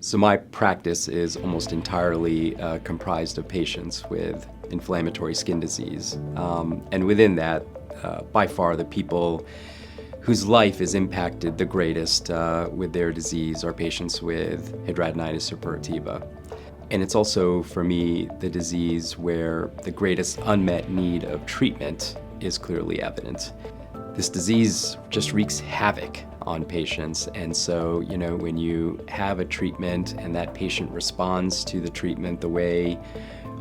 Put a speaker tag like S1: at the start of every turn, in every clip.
S1: So my practice is almost entirely comprised of patients with inflammatory skin disease. And within that, by far the people whose life is impacted the greatest with their disease are patients with hidradenitis suppurativa. And it's also, for me, the disease where the greatest unmet need of treatment is clearly evident. This disease just wreaks havoc on patients, and so, when you have a treatment and that patient responds to the treatment the way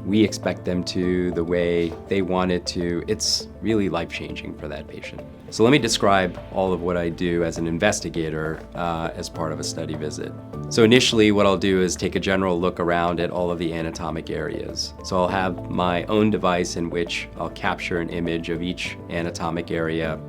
S1: we expect them to, the way they want it to, it's really life-changing for that patient. So let me describe all of what I do as an investigator as part of a study visit. So initially what I'll do is take a general look around at all of the anatomic areas. So I'll have my own device in which I'll capture an image of each anatomic area.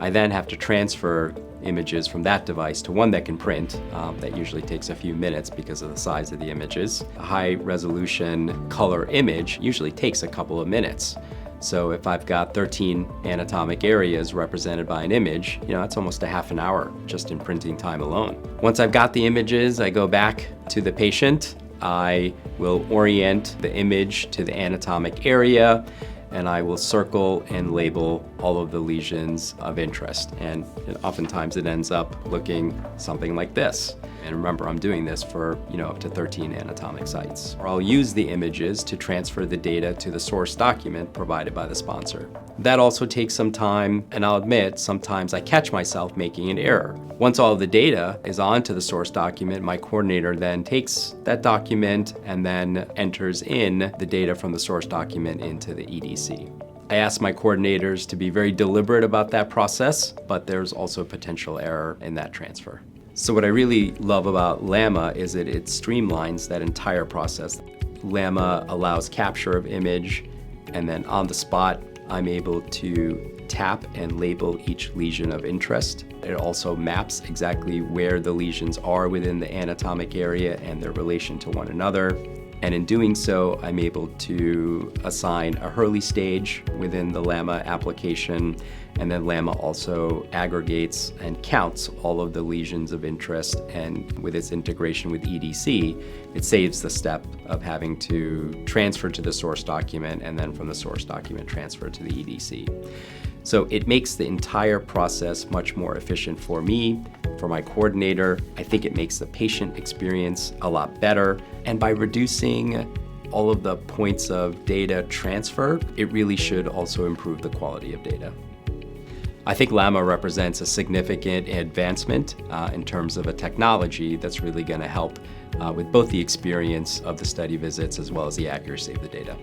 S1: I then have to transfer images from that device to one that can print. That usually takes a few minutes because of the size of the images. A high resolution color image usually takes a couple of minutes. So if I've got 13 anatomic areas represented by an image, that's almost a half an hour just in printing time alone. Once I've got the images, I go back to the patient. I will orient the image to the anatomic area, and I will circle and label all of the lesions of interest. And oftentimes it ends up looking something like this. And remember, I'm doing this for up to 13 anatomic sites. Or I'll use the images to transfer the data to the source document provided by the sponsor. That also takes some time, and I'll admit, sometimes I catch myself making an error. Once all of the data is onto the source document, my coordinator then takes that document and then enters in the data from the source document into the EDC. I ask my coordinators to be very deliberate about that process, but there's also potential error in that transfer. So what I really love about LAMA is that it streamlines that entire process. LAMA allows capture of image, and then on the spot, I'm able to tap and label each lesion of interest. It also maps exactly where the lesions are within the anatomic area and their relation to one another. And in doing so, I'm able to assign a Hurley stage within the LAMA application, and then LAMA also aggregates and counts all of the lesions of interest, and with its integration with EDC, it saves the step of having to transfer to the source document and then from the source document transfer to the EDC. So it makes the entire process much more efficient for me, for my coordinator. I think it makes the patient experience a lot better. And by reducing all of the points of data transfer, it really should also improve the quality of data. I think LAMA represents a significant advancement in terms of a technology that's really going to help with both the experience of the study visits as well as the accuracy of the data.